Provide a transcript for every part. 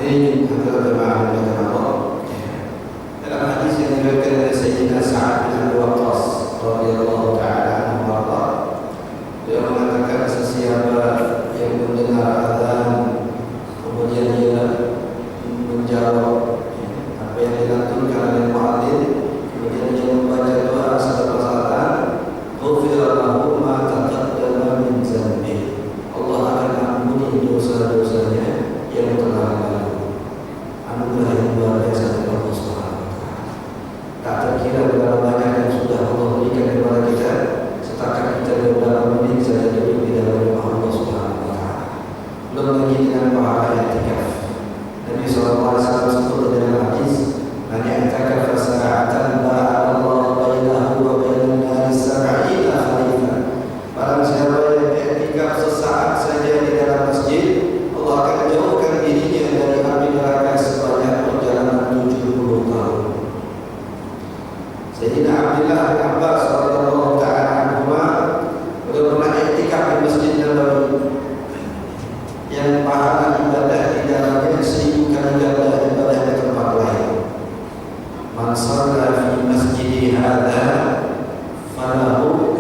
Hadirin hadirat jemaah yang Allah. Dalam hadis yang diriwayatkan oleh Sayyidina Sa'ad bin Abi Waqqas radhiyallahu taala anhu warḍah, beliau mengatakan sesiapa yang mendengar azan kemudian dia menjawab apa yang dilantunkan oleh muadzin, kemudian dia membaca doa setelah salat, ghufira lahu ma taqaddama min dzanbihi. Allah akan ampuni dosa-dosanya yang telah lalu. Anugerah yang luar biasa dari Allah Subhanahu wa taala. Tak terkira berapa banyak yang sudah Allah berikan kepada kita, setakat kita beberapa menit saja duduk di dalam rumah Allah Subhanahu wa taala. Belum lagi dengan pahala i'tikaf. Nabi sallallahu alaihi wasallam sebut dalam hadis, "Man i'takafa sa'atan ba'ada Allah bainahu wa bainan nari sab'ina khalifah." Barang siapa yang i'tikaf sesaat saja di dalam masjid, Allah akan jauhkan dirinya dari api neraka sebanyak perjalanan 70 tahun. Sayyidina Abdullah bin Abbas radhiyallahu ta'ala anhuma beliau pernah i'tikaf di Masjid Nabawi yang pahala ibadah di dalamnya 1000 kali ibadah di tempat lain. Man shalla fi masjidi hadza falahu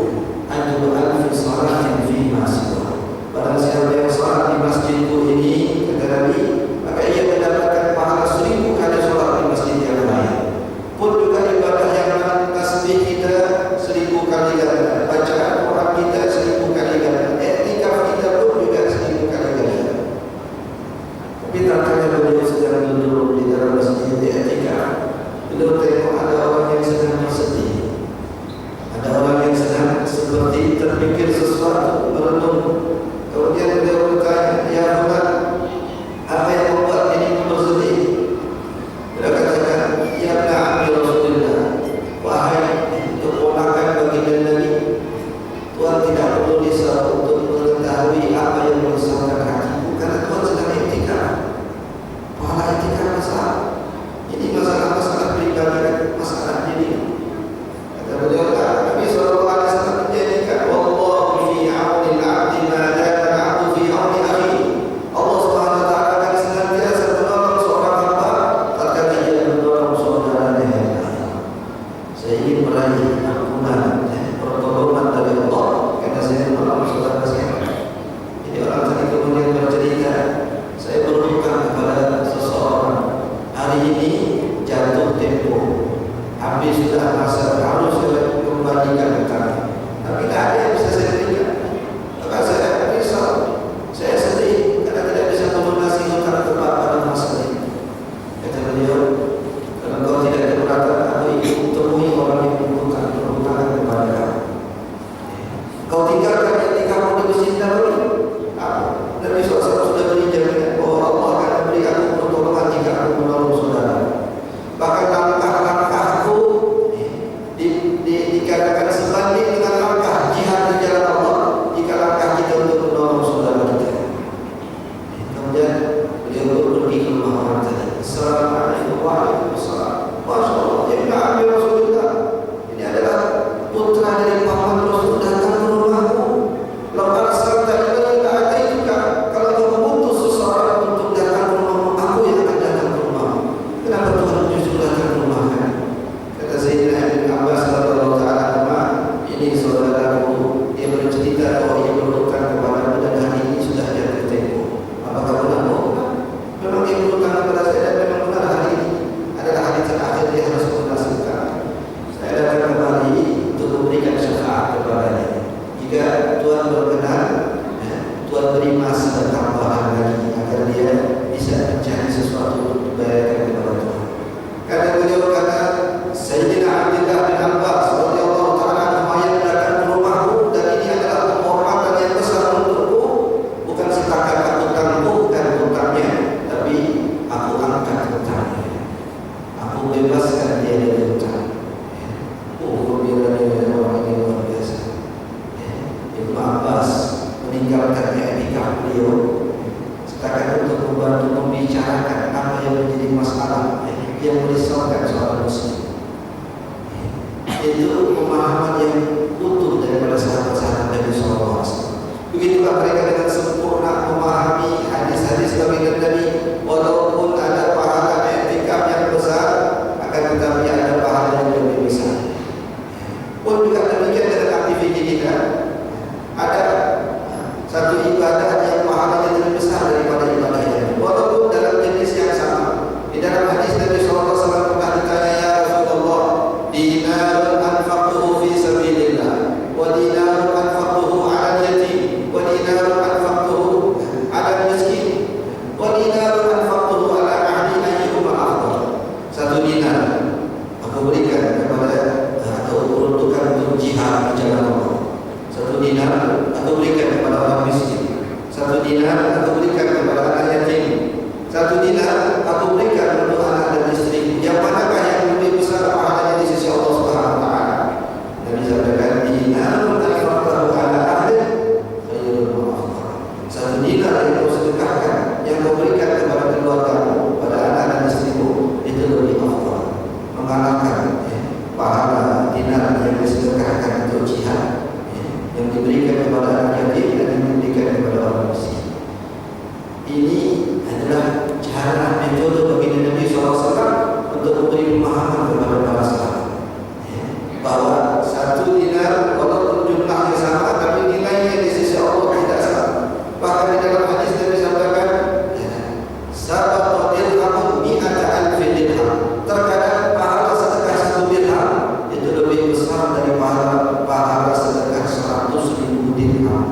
ajru alfi salatin fi ma siwa. Barang siapa yang salat di masjidku ini, kata Nabi, maka ia mendapatkan pahala 1000 kali salat di masjid yang lain. Pun juga ibadah yang tasbih kita 1000 kali ganda, bacaan Quran kita 1000 kali ganda, i'tikaf kita pun juga 1000 kali ganda. Tapi tatkala beliau sedang duduk di dalam masjid i'tikaf, beliau tengok ada orang yang sedang bersedih, ada orang yang sedang seperti terpikir sesuatu, merenung. Kemudian beliau bertanya, "Ya Fulan, apa yang membuat dirimu bersedih?" Beliau katakan, "Ya Nabi Rasulullah, wahai keponakan baginda Nabi, Tuhan tidak perlu risau untuk mengetahui apa yang meresahkan hatiku, karena Tuhan sedang i'tikaf. Pahala i'tikaf besar. Ini masalah-masalah pribadi, masalah diri." Kata beliau, Nabi sallallahu alaihi wasallam menjadikan, "Wallahu fi 'auni al-'abdi ma dama al-'abdu fi 'auni akhihi." Allah Subhanahu wa taala akan senantiasa menolong seorang hamba tatkala ia menolong saudaranya yang lain. Saya ingin meraih ampunan, pertolongan dari Allah karena saya menolong saudara saya. Ini orang tadi kemudian bercerita, saya berhutang kepada seseorang. Hari ini jatuh tempo, habis sudah masa, harus saya kembalikan hutang, tapi tidak ada yang bisa saya berikan. Maka saya risau, saya sedih karena tidak bisa melunasi hutang tepat pada masa ini. Kata beliau, "Kalau kau tidak keberatan, aku ingin temui orang yang berhutang kepada kamu. Kau tinggalkan yang kamu di Masjid Nabawi." Nabi SAW sudah beri jaminan bahwa Allah akan memberi aku pertolongan jika aku menolong saudara. Bahkan langkah-langkahku dikatakan sebanding dengan langkah jihad di jalan Allah jika langkah kita untuk menolong saudara kita. Kemudian beliau pun pergi ke rumah orang tadi. "Assalamualaikum warahmatullahi wabarakatuh. Masya Allah, ya Nabi Rasulullah, ini adalah putra dari paman Rasul datang ke rumahmu. Lalu serta ini juga kalau kau mengutus seseorang untuk datang ke rumahmu, aku yang akan datang ke rumahmu. Kenapa Tuhan justru datang ke rumahmu?" Kata Sayyidina Ibn Abbas radhiyallahu ta'ala anhuma, "Ini saudaraku, dia bercerita bahwa ia berhutang kepadamu dan hari ini sudah jatuh tempo. Apakah benar?" "Oh, memang dia berhutang kepada saya dan memang benar hari ini adalah hari terakhir dia harus melunasi hutang. Saya datang kembali untuk memberikan syafaat kepadanya. Jika Tuhan berkenan, Tuhan beri masa tambahan lagi agar dia bisa mencari sesuatu untuk dibayarkan kepada Tuhan." Karena beliau kata, Sayyidina Abdullah bin Abbas radhiyallahu ta'ala anhu yang datang ke rumahku, dan ini adalah penghormatan yang besar untukku. Bukan setakat aku tangguhkan hutangnya, tapi aku angkat hutangnya. Aku bebaskan dia dari hutang. Kemudian orang ini luar biasa. Ibnu Abbas meninggalkan i'tikaf beliau setakat untuk membantu membicarakan apa yang menjadi masalah yang merisaukan seorang muslim. Itu pemahaman yang utuh daripada sahabat-sahabat Nabi SAW. Begitulah mereka dengan sempurna memahami hadis-hadis baginda Nabi, walaupun dinar aku berikan kepada orang miskin, 1 dinar aku berikan kepada anak yatim, 1 dinar aku berikan untuk anak dan istri. Yang manakah yang lebih besar pahalanya di sisi Allah Subhanahu wa taala? Nabi sabdakan, dinarun anfaqtahu ala ahli khairul mu'akhkhar. 1 dinar yang kau sedekahkan, yang kau berikan kepada keluargamu, pada anak dan istrimu, itu lebih afdal, mengalahkan pahala dinar yang disedekahkan untuk jihad, yang diberikan kepada anak yatim dan yang diberikan kepada orang miskin. Ini adalah cara metode bagi Nabi SAW untuk memberi pemahaman kepada para sahabat bahwa 1 dinar walaupun jumlahnya sama, tapi nilainya di sisi Allah tidak sama. Bahkan di dalam hadis Nabi sampaikan, sabaqat dirhamun mi'ata alfi dirham. Terkadang pahala sedekah 1 dirham itu lebih besar dari pahala sedekah 100.000 dirham.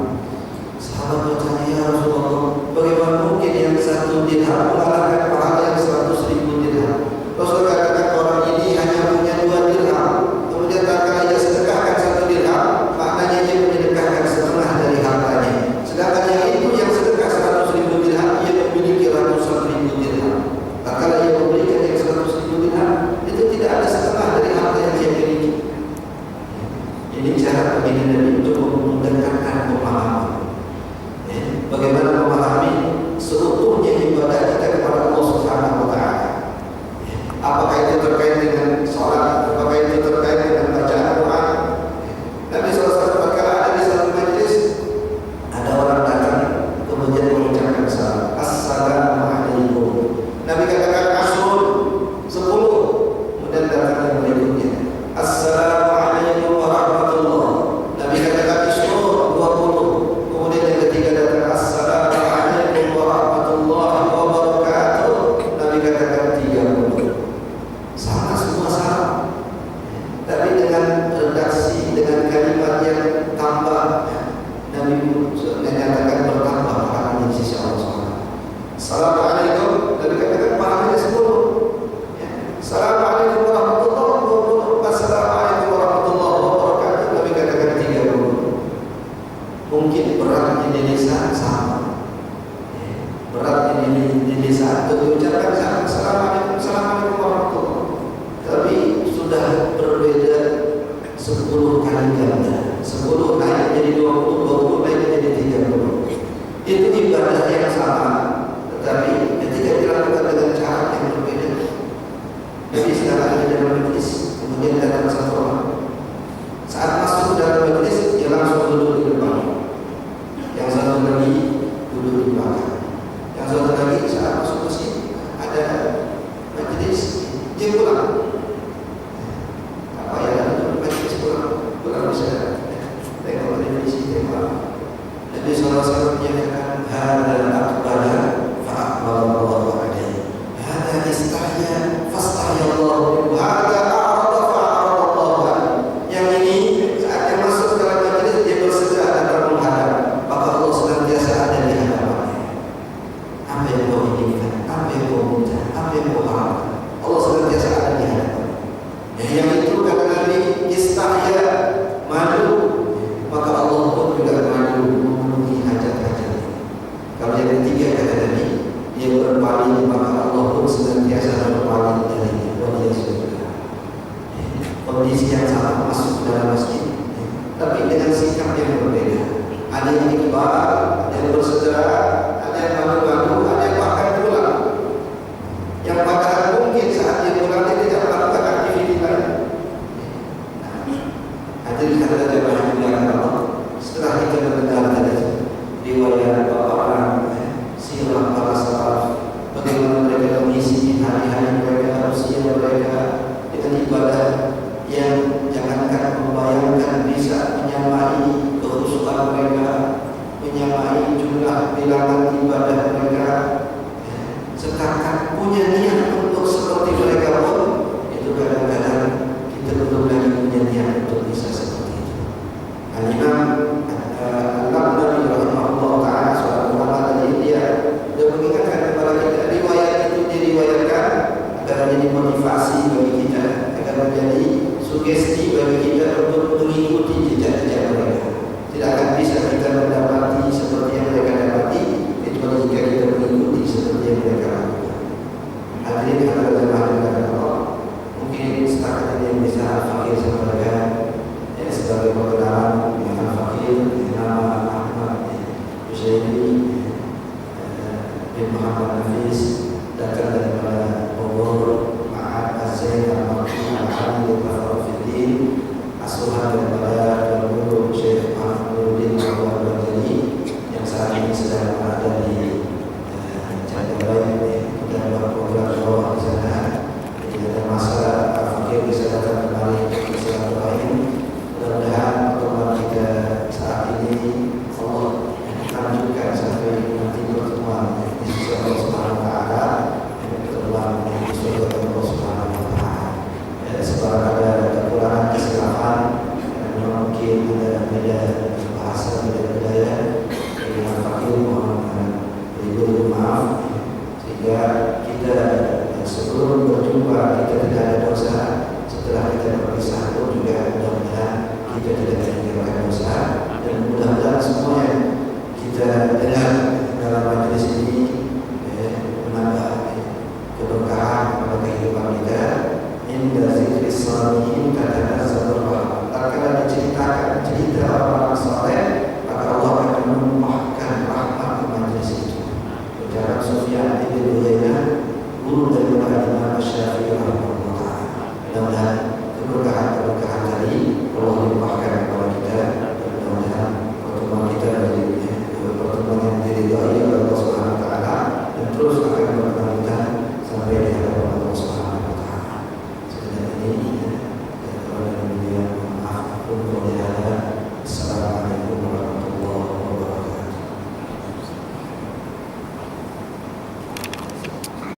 Sahabat bertanya, ya Rasulullah, bagaimana mungkin yang 1 dirham mengalahkan pahala yang 100.000 dirham? Rasul katakan, orang ini hanya punya 2 dirham, kemudian tatkala ia sedekahkan 1 dirham, maknanya ia menyedekahkan setengah dari hartanya. Sedangkan yang itu yang sedekah 100.000 dirham, ia memiliki ratusan ribu dirham. Tatkala ia memberikan yang 100.000 dirham, itu tidak ada setengah dari harta yang ia miliki. Ini cara bagi Nabi untuk memudahkan pemahaman. Bagaimana memahami seutuhnya ibadah kita kepada Allah Subhanahu wa taala. Apakah itu terkait dengan salat, apakah itu terkait dengan bacaan Quran. Nabi SAW berkata, ada di satu majlis, ada orang datang kemudian mengucapkan salam, Assalamualaikum. Nabi katakan asrun, 10. Kemudian datang yang berikutnya, Assalamualaikum warahmatullah. Nabi katakan isrun, 20. Kemudian yang ketiga datang, Assalamualaikum warahmatullahi wabarakatuh. Nabi katakan 30. Sama semua salam, tapi dengan redaksi, dengan kalimat yang tambah. Nabi menyatakan bertambah pahala di sisi Allah SWT. Assalamualaikum, Nabi katakan pahalanya 10. Assalamualaikum warahmatullahi wabarakatuh. Assalamualaikum warahmatullahi wabarakatuh. Nabi katakan 30. Mungkin berat di lisan sama, berat di lisan untuk diucapkan sama, Assalamualaikum, Assalamualaikum warahmatullahi. Tapi sudah berbeda 10 kali ganda. 10 naik jadi 20, 20 naik jadi 30. Itu ibadah yang sama, tetapi ketika dilakukan dengan cara yang berbeda. Jadi sekarang ada dalam majlis, kemudian datang satu orang. Saat masuk dalam majlis, dia langsung duduk di depan. Yang satu lagi duduk di belakang. Yang satu lagi saat masuk ke sini ada majlis, dia pulang. Apa ya? Majlis pulang bisa tengok televisi, tengok. Nabi SAW menyatakan, hada aqbala fa'aqbalallahu alaihi, hada istahya fastahya Allah, hada a'rada fa'aradallahu alaihi. Yang ini saat dia masuk dalam majlis, dia bersedia datang menghadap, maka Allah senantiasa ada di hadapannya. Apa yang kau inginkan, apa yang kau minta, apa yang kau harapkan, Allah senantiasa ada di hadapannya. Yang itu kata Nabi, istahya, malu, maka Allah pun juga malu memenuhi hajat-hajat. Kalau yang ketiga mudah-mudahan semua yang kita dengar dalam majelis ini menambah keberkahan pada kehidupan kita. Inda zikri shalihin tatanazzalur rahmah. Tatkala diceritakan cerita orang saleh, maka Allah akan menumpahkan rahmat ke majelis itu. Ucapan Sufyan bin Uyainah, guru dari Imam Syafi'i rahimahullah. Mudah-mudahan keberkahan tadi Allah limpahkan kepada kita.